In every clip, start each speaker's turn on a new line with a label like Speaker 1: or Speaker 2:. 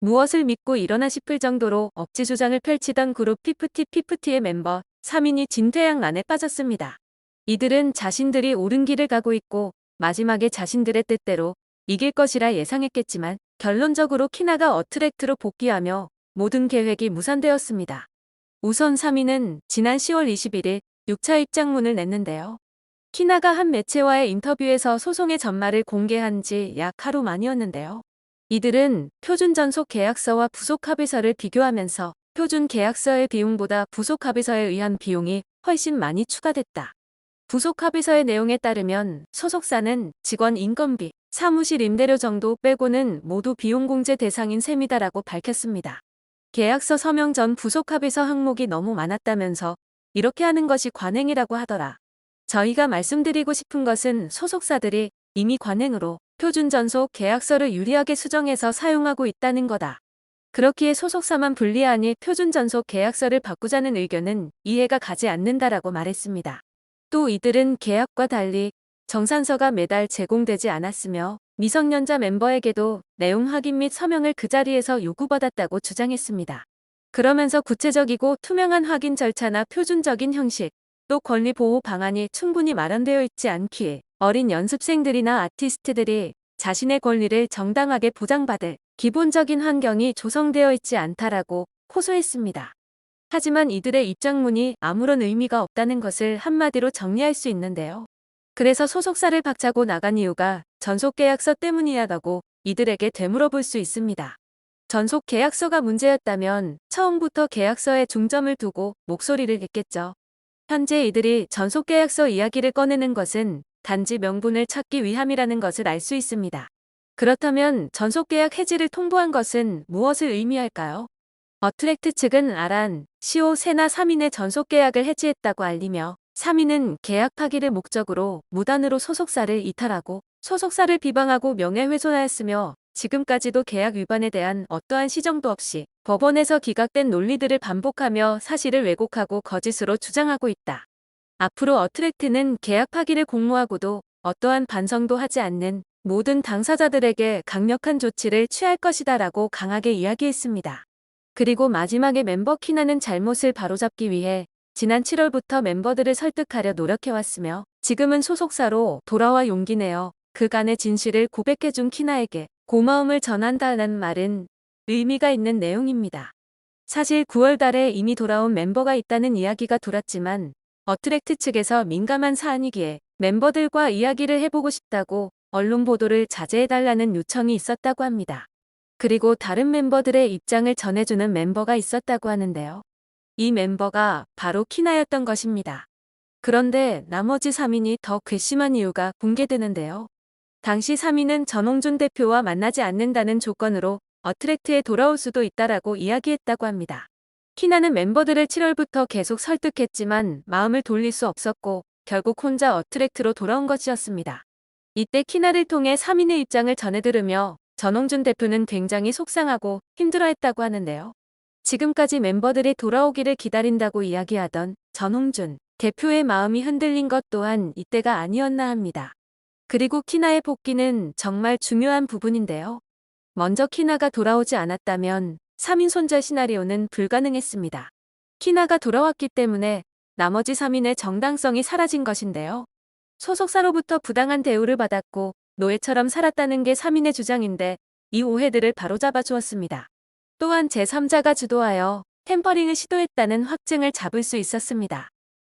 Speaker 1: 무엇을 믿고 일어나 싶을 정도로 억지 주장을 펼치던 그룹 피프티의 멤버 3인이 진퇴양난에 빠졌습니다. 이들은 자신들이 옳은 길을 가고 있고 마지막에 자신들의 뜻대로 이길 것이라 예상했겠지만 결론적으로 키나가 어트랙트로 복귀하며 모든 계획이 무산되었습니다. 우선 3위는 지난 10월 21일 6차 입장문을 냈는데요. 키나가 한 매체와의 인터뷰에서 소송의 전말을 공개한 지 약 하루 만이었는데요. 이들은 표준 전속 계약서와 부속 합의서를 비교하면서 표준 계약서의 비용보다 부속 합의서에 의한 비용이 훨씬 많이 추가됐다. 부속 합의서의 내용에 따르면 소속사는 직원 인건비, 사무실 임대료 정도 빼고는 모두 비용 공제 대상인 셈이다라고 밝혔습니다. 계약서 서명 전 부속 합의서 항목이 너무 많았다면서 이렇게 하는 것이 관행이라고 하더라. 저희가 말씀드리고 싶은 것은 소속사들이 이미 관행으로 표준 전속 계약서를 유리하게 수정해서 사용하고 있다는 거다. 그렇기에 소속사만 불리하니 표준 전속 계약서를 바꾸자는 의견은 이해가 가지 않는다라고 말했습니다. 또 이들은 계약과 달리 정산서가 매달 제공되지 않았으며 미성년자 멤버에게도 내용 확인 및 서명을 그 자리에서 요구받았다고 주장했습니다. 그러면서 구체적이고 투명한 확인 절차나 표준적인 형식, 또 권리 보호 방안이 충분히 마련되어 있지 않기에 어린 연습생들이나 아티스트들이 자신의 권리를 정당하게 보장받을 기본적인 환경이 조성되어 있지 않다라고 호소했습니다. 하지만 이들의 입장문이 아무런 의미가 없다는 것을 한마디로 정리할 수 있는데요. 그래서 소속사를 박차고 나간 이유가 전속계약서 때문이라고 이들에게 되물어볼 수 있습니다. 전속계약서가 문제였다면 처음부터 계약서에 중점을 두고 목소리를 냈겠죠. 현재 이들이 전속계약서 이야기를 꺼내는 것은 단지 명분을 찾기 위함이라는 것을 알 수 있습니다. 그렇다면 전속계약 해지를 통보한 것은 무엇을 의미할까요? 어트랙트 측은 아란, 시오, 세나 3인의 전속계약을 해지했다고 알리며 3인은 계약 파기를 목적으로 무단으로 소속사를 이탈하고 소속사를 비방하고 명예훼손하였으며 지금까지도 계약 위반에 대한 어떠한 시정도 없이 법원에서 기각된 논리들을 반복하며 사실을 왜곡하고 거짓으로 주장하고 있다. 앞으로 어트랙트는 계약 파기를 공모하고도 어떠한 반성도 하지 않는 모든 당사자들에게 강력한 조치를 취할 것이다라고 강하게 이야기했습니다. 그리고 마지막에 멤버 키나는 잘못을 바로잡기 위해 지난 7월부터 멤버들을 설득하려 노력해왔으며 지금은 소속사로 돌아와 용기 내어 그간의 진실을 고백해준 키나에게 고마움을 전한다는 말은 의미가 있는 내용입니다. 사실 9월 달에 이미 돌아온 멤버가 있다는 이야기가 돌았지만 어트랙트 측에서 민감한 사안이기에 멤버들과 이야기를 해보고 싶다고 언론 보도를 자제해달라는 요청이 있었다고 합니다. 그리고 다른 멤버들의 입장을 전해주는 멤버가 있었다고 하는데요. 이 멤버가 바로 키나였던 것입니다. 그런데 나머지 3인이 더 괘씸한 이유가 공개되는데요. 당시 3인은 전홍준 대표와 만나지 않는다는 조건으로 어트랙트에 돌아올 수도 있다라고 이야기했다고 합니다. 키나는 멤버들을 7월부터 계속 설득했지만 마음을 돌릴 수 없었고 결국 혼자 어트랙트로 돌아온 것이었습니다. 이때 키나를 통해 3인의 입장을 전해 들으며 전홍준 대표는 굉장히 속상하고 힘들어했다고 하는데요. 지금까지 멤버들이 돌아오기를 기다린다고 이야기하던 전홍준 대표의 마음이 흔들린 것 또한 이때가 아니었나 합니다. 그리고 키나의 복귀는 정말 중요한 부분인데요. 먼저 키나가 돌아오지 않았다면 3인 손절 시나리오는 불가능했습니다. 키나가 돌아왔기 때문에 나머지 3인의 정당성이 사라진 것인데요. 소속사로부터 부당한 대우를 받았고 노예처럼 살았다는 게 3인의 주장인데 이 오해들을 바로잡아 주었습니다. 또한 제3자가 주도하여 템퍼링을 시도했다는 확증을 잡을 수 있었습니다.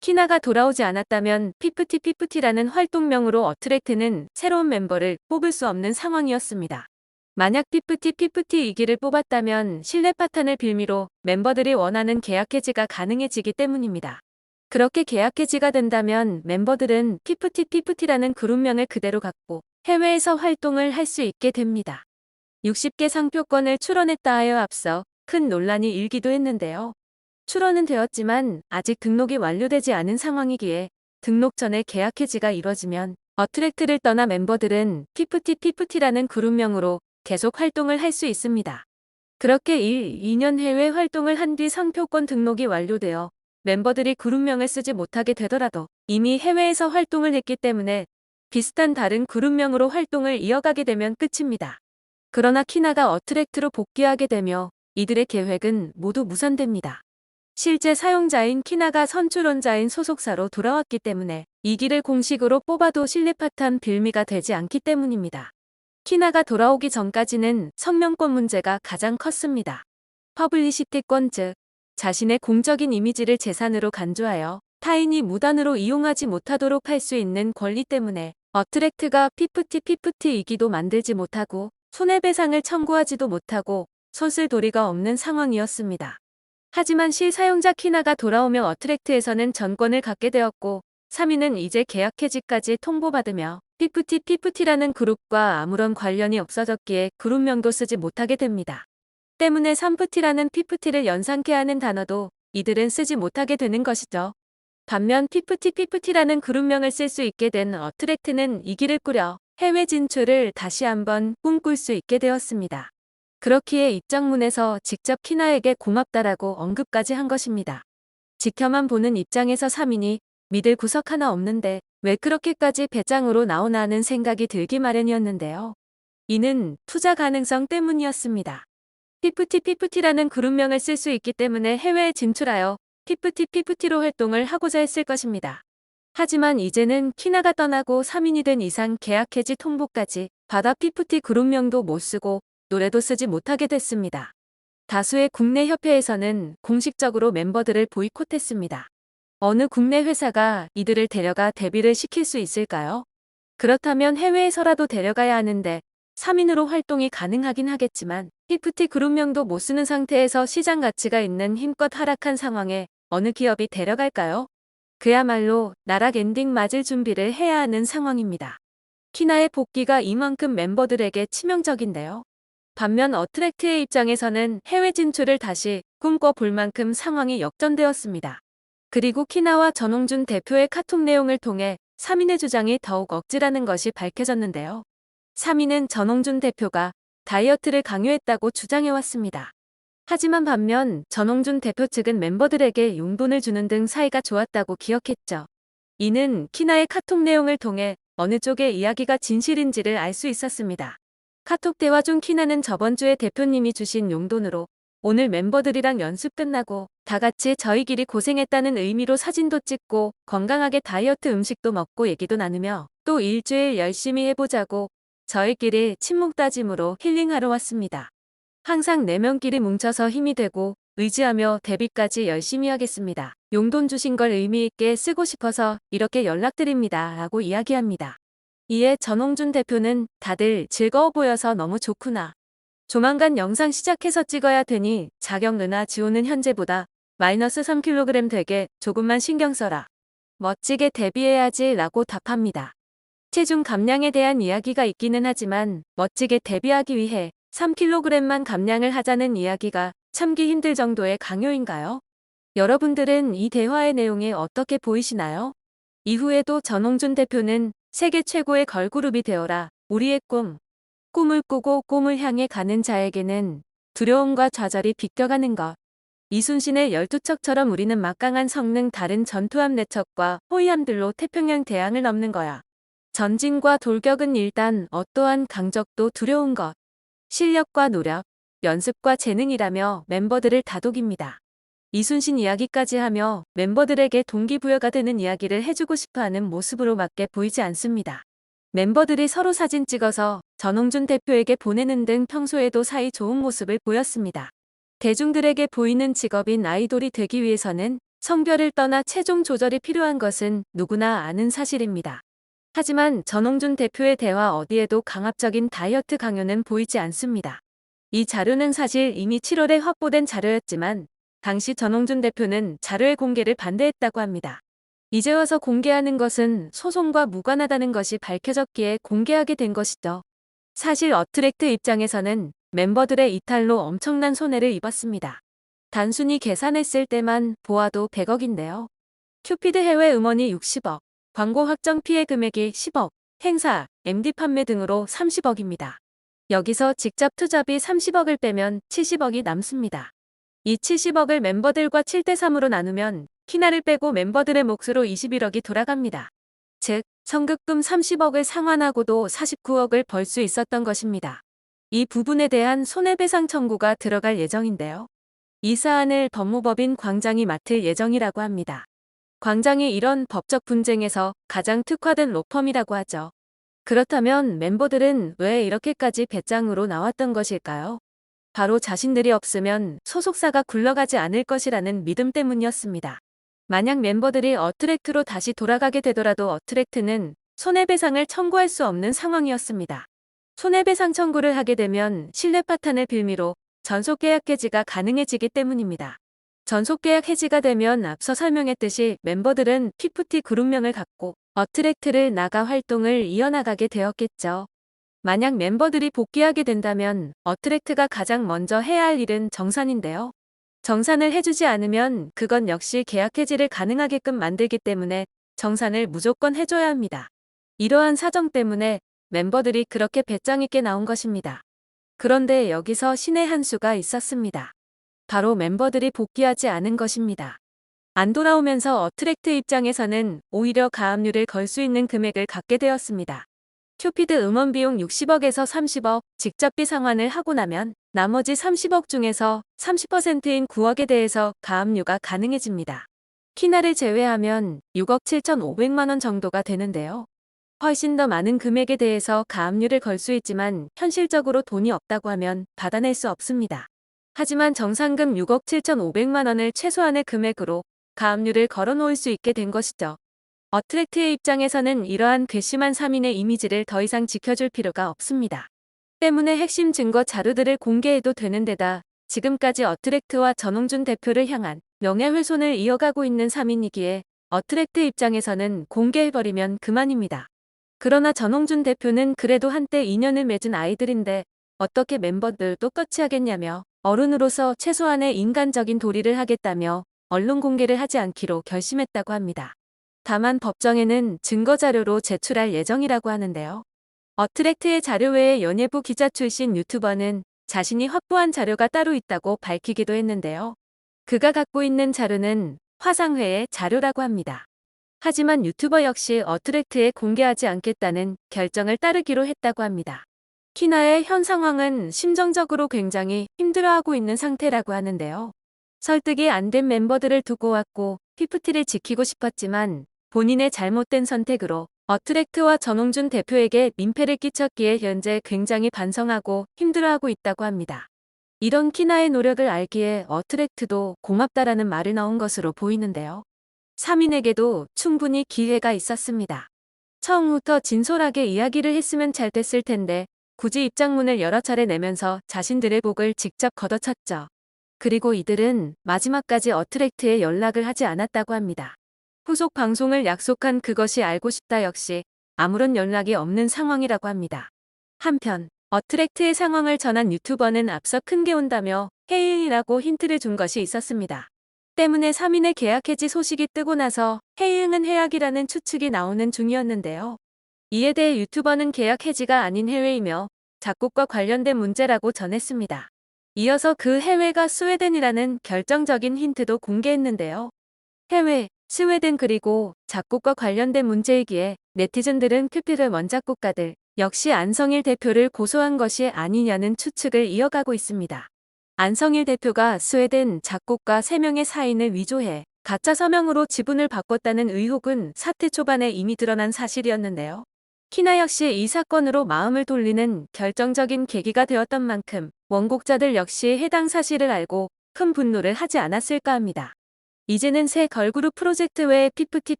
Speaker 1: 키나가 돌아오지 않았다면 피프티라는 활동명으로 어트랙트는 새로운 멤버를 뽑을 수 없는 상황이었습니다. 만약 피프티2기를 뽑았다면 신뢰 파탄을 빌미로 멤버들이 원하는 계약 해지가 가능해지기 때문입니다. 그렇게 계약 해지가 된다면 멤버들은 피프티라는 그룹명을 그대로 갖고 해외에서 활동을 할 수 있게 됩니다. 60개 상표권을 출원했다 하여 앞서 큰 논란이 일기도 했는데요. 출원은 되었지만 아직 등록이 완료되지 않은 상황이기에 등록 전에 계약 해지가 이뤄지면 어트랙트를 떠나 멤버들은 피프티라는 그룹명으로 계속 활동을 할 수 있습니다. 그렇게 2년 해외 활동을 한 뒤 상표권 등록이 완료되어 멤버들이 그룹명을 쓰지 못하게 되더라도 이미 해외에서 활동을 했기 때문에 비슷한 다른 그룹명으로 활동을 이어가게 되면 끝입니다. 그러나 키나가 어트랙트로 복귀하게 되며 이들의 계획은 모두 무산됩니다. 실제 사용자인 키나가 선출원자인 소속사로 돌아왔기 때문에 이 길을 공식으로 뽑아도 신뢰파탄 빌미가 되지 않기 때문입니다. 키나가 돌아오기 전까지는 성명권 문제가 가장 컸습니다. 퍼블리시티권 즉 자신의 공적인 이미지를 재산으로 간주하여 타인이 무단으로 이용하지 못하도록 할 수 있는 권리 때문에 어트랙트가 피프티 이기도 만들지 못하고 손해배상을 청구하지도 못하고 손쓸 도리가 없는 상황이었습니다. 하지만 실사용자 키나가 돌아오며 어트랙트에서는 전권을 갖게 되었고 3위는 이제 계약 해지까지 통보받으며 피프티라는 그룹과 아무런 관련이 없어졌기에 그룹명도 쓰지 못하게 됩니다. 때문에 삼프티라는 피프티를 연상케 하는 단어도 이들은 쓰지 못하게 되는 것이죠. 반면 피프티라는 그룹명을 쓸 수 있게 된 어트랙트는 이 길을 꾸려 해외 진출을 다시 한번 꿈꿀 수 있게 되었습니다. 그렇기에 입장문에서 직접 키나에게 고맙다라고 언급까지 한 것입니다. 지켜만 보는 입장에서 3인이 믿을 구석 하나 없는데 왜 그렇게까지 배짱으로 나오나 하는 생각이 들기 마련이었는데요. 이는 투자 가능성 때문이었습니다. 피프티라는 그룹명을 쓸 수 있기 때문에 해외에 진출하여 피프티로 활동을 하고자 했을 것입니다. 하지만 이제는 키나가 떠나고 3인이 된 이상 계약 해지 통보까지 받아 피프티 그룹명도 못 쓰고 노래도 쓰지 못하게 됐습니다. 다수의 국내 협회에서는 공식적으로 멤버들을 보이콧했습니다. 어느 국내 회사가 이들을 데려가 데뷔를 시킬 수 있을까요? 그렇다면 해외에서라도 데려가야 하는데 3인으로 활동이 가능하긴 하겠지만 피프티 그룹명도 못 쓰는 상태에서 시장 가치가 있는 힘껏 하락한 상황에 어느 기업이 데려갈까요? 그야말로 나락 엔딩 맞을 준비를 해야 하는 상황입니다. 키나의 복귀가 이만큼 멤버들에게 치명적인데요. 반면 어트랙트의 입장에서는 해외 진출을 다시 꿈꿔볼 만큼 상황이 역전되었습니다. 그리고 키나와 전홍준 대표의 카톡 내용을 통해 3인의 주장이 더욱 억지라는 것이 밝혀졌는데요. 3인은 전홍준 대표가 다이어트를 강요했다고 주장해왔습니다. 하지만 반면 전홍준 대표 측은 멤버들에게 용돈을 주는 등 사이가 좋았다고 기억했죠. 이는 키나의 카톡 내용을 통해 어느 쪽의 이야기가 진실인지를 알 수 있었습니다. 카톡 대화 중 키나는 저번 주에 대표님이 주신 용돈으로 오늘 멤버들이랑 연습 끝나고 다 같이 저희끼리 고생했다는 의미로 사진도 찍고 건강하게 다이어트 음식도 먹고 얘기도 나누며 또 일주일 열심히 해보자고 저희끼리 친목 다짐으로 힐링하러 왔습니다. 항상 4명끼리 뭉쳐서 힘이 되고 의지하며 데뷔까지 열심히 하겠습니다. 용돈 주신 걸 의미있게 쓰고 싶어서 이렇게 연락드립니다. 라고 이야기합니다. 이에 전홍준 대표는 다들 즐거워 보여서 너무 좋구나. 조만간 영상 시작해서 찍어야 되니 자경 누나 지호는 현재보다 마이너스 3kg 되게 조금만 신경 써라. 멋지게 데뷔해야지 라고 답합니다. 체중 감량에 대한 이야기가 있기는 하지만 멋지게 데뷔하기 위해 3kg만 감량을 하자는 이야기가 참기 힘들 정도의 강요인가요? 여러분들은 이 대화의 내용이 어떻게 보이시나요? 이후에도 전홍준 대표는 세계 최고의 걸그룹이 되어라. 우리의 꿈을 꾸고 꿈을 향해 가는 자에게는 두려움과 좌절이 비껴가는 것. 이순신의 12척처럼 우리는 막강한 성능 다른 전투함 4척과 호위함들로 태평양 대양을 넘는 거야. 전진과 돌격은 일단 어떠한 강적도 두려운 것. 실력과 노력, 연습과 재능이라며 멤버들을 다독입니다. 이순신 이야기까지 하며 멤버들에게 동기부여가 되는 이야기를 해주고 싶어하는 모습으로밖에 보이지 않습니다. 멤버들이 서로 사진 찍어서 전홍준 대표에게 보내는 등 평소에도 사이 좋은 모습을 보였습니다. 대중들에게 보이는 직업인 아이돌이 되기 위해서는 성별을 떠나 체중 조절이 필요한 것은 누구나 아는 사실입니다. 하지만 전홍준 대표의 대화 어디에도 강압적인 다이어트 강요는 보이지 않습니다. 이 자료는 사실 이미 7월에 확보된 자료였지만 당시 전홍준 대표는 자료의 공개를 반대했다고 합니다. 이제 와서 공개하는 것은 소송과 무관하다는 것이 밝혀졌기에 공개하게 된 것이죠. 사실 어트랙트 입장에서는 멤버들의 이탈로 엄청난 손해를 입었습니다. 단순히 계산했을 때만 보아도 100억인데요. 큐피드 해외 음원이 60억, 광고 확정 피해 금액이 10억, 행사, MD 판매 등으로 30억입니다. 여기서 직접 투자비 30억을 빼면 70억이 남습니다. 이 70억을 멤버들과 7대3으로 나누면 키나를 빼고 멤버들의 몫으로 21억이 돌아갑니다. 즉, 성급금 30억을 상환하고도 49억을 벌 수 있었던 것입니다. 이 부분에 대한 손해배상 청구가 들어갈 예정인데요. 이 사안을 법무법인 광장이 맡을 예정이라고 합니다. 광장이 이런 법적 분쟁에서 가장 특화된 로펌이라고 하죠. 그렇다면 멤버들은 왜 이렇게까지 배짱으로 나왔던 것일까요? 바로 자신들이 없으면 소속사가 굴러가지 않을 것이라는 믿음 때문이었습니다. 만약 멤버들이 어트랙트로 다시 돌아가게 되더라도 어트랙트는 손해배상을 청구할 수 없는 상황이었습니다. 손해배상 청구를 하게 되면 신뢰 파탄을 빌미로 전속계약 해지가 가능해지기 때문입니다. 전속계약 해지가 되면 앞서 설명했듯이 멤버들은 피프티 그룹명을 갖고 어트랙트를 나가 활동을 이어나가게 되었겠죠. 만약 멤버들이 복귀하게 된다면 어트랙트가 가장 먼저 해야 할 일은 정산인데요. 정산을 해주지 않으면 그건 역시 계약 해지를 가능하게끔 만들기 때문에 정산을 무조건 해줘야 합니다. 이러한 사정 때문에 멤버들이 그렇게 배짱 있게 나온 것입니다. 그런데 여기서 신의 한 수가 있었습니다. 바로 멤버들이 복귀하지 않은 것입니다. 안 돌아오면서 어트랙트 입장에서는 오히려 가압류를 걸 수 있는 금액을 갖게 되었습니다. 큐피드 음원 비용 60억에서 30억, 직접비 상환을 하고 나면 나머지 30억 중에서 30%인 9억에 대해서 가압류가 가능해집니다. 키나를 제외하면 6억 7,500만 원 정도가 되는데요. 훨씬 더 많은 금액에 대해서 가압류를 걸 수 있지만 현실적으로 돈이 없다고 하면 받아낼 수 없습니다. 하지만 정산금 6억 7,500만 원을 최소한의 금액으로 가압류를 걸어놓을 수 있게 된 것이죠. 어트랙트의 입장에서는 이러한 괘씸한 3인의 이미지를 더 이상 지켜줄 필요가 없습니다. 때문에 핵심 증거 자료들을 공개해도 되는 데다 지금까지 어트랙트와 전홍준 대표를 향한 명예훼손을 이어가고 있는 3인이기에 어트랙트 입장에서는 공개해버리면 그만입니다. 그러나 전홍준 대표는 그래도 한때 인연을 맺은 아이들인데 어떻게 멤버들 똑같이 하겠냐며 어른으로서 최소한의 인간적인 도리를 하겠다며 언론 공개를 하지 않기로 결심했다고 합니다. 다만 법정에는 증거자료로 제출할 예정이라고 하는데요. 어트랙트의 자료 외에 연예부 기자 출신 유튜버는 자신이 확보한 자료가 따로 있다고 밝히기도 했는데요. 그가 갖고 있는 자료는 화상회의 자료라고 합니다. 하지만 유튜버 역시 어트랙트에 공개하지 않겠다는 결정을 따르기로 했다고 합니다. 키나의 현 상황은 심정적으로 굉장히 힘들어하고 있는 상태라고 하는데요. 설득이 안 된 멤버들을 두고 왔고 피프티를 지키고 싶었지만 본인의 잘못된 선택으로 어트랙트와 전홍준 대표에게 민폐를 끼쳤기에 현재 굉장히 반성하고 힘들어하고 있다고 합니다. 이런 키나의 노력을 알기에 어트랙트도 고맙다라는 말을 넣은 것으로 보이는데요. 3인에게도 충분히 기회가 있었습니다. 처음부터 진솔하게 이야기를 했으면 잘 됐을 텐데 굳이 입장문을 여러 차례 내면서 자신들의 복을 직접 걷어찼죠. 그리고 이들은 마지막까지 어트랙트에 연락을 하지 않았다고 합니다. 후속 방송을 약속한 그것이 알고 싶다 역시 아무런 연락이 없는 상황이라고 합니다. 한편 어트랙트의 상황을 전한 유튜버는 앞서 큰 게 온다며 해이응이라고 힌트를 준 것이 있었습니다. 때문에 3인의 계약 해지 소식이 뜨고 나서 해이응은 해약이라는 추측이 나오는 중이었는데요. 이에 대해 유튜버는 계약 해지가 아닌 해외이며 작곡과 관련된 문제라고 전했습니다. 이어서 그 해외가 스웨덴이라는 결정적인 힌트도 공개했는데요. 해외, 스웨덴 그리고 작곡과 관련된 문제이기에 네티즌들은 큐피드 원작곡가들 역시 안성일 대표를 고소한 것이 아니냐는 추측을 이어가고 있습니다. 안성일 대표가 스웨덴 작곡가 3명의 사인을 위조해 가짜 서명으로 지분을 바꿨다는 의혹은 사태 초반에 이미 드러난 사실이었는데요. 키나 역시 이 사건으로 마음을 돌리는 결정적인 계기가 되었던 만큼 원곡자들 역시 해당 사실을 알고 큰 분노를 하지 않았을까 합니다. 이제는 새 걸그룹 프로젝트 외에 피프티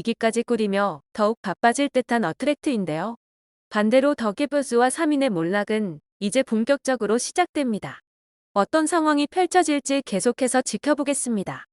Speaker 1: 2기까지 꾸리며 더욱 바빠질 듯한 어트랙트인데요. 반대로 더기브스와 3인의 몰락은 이제 본격적으로 시작됩니다. 어떤 상황이 펼쳐질지 계속해서 지켜보겠습니다.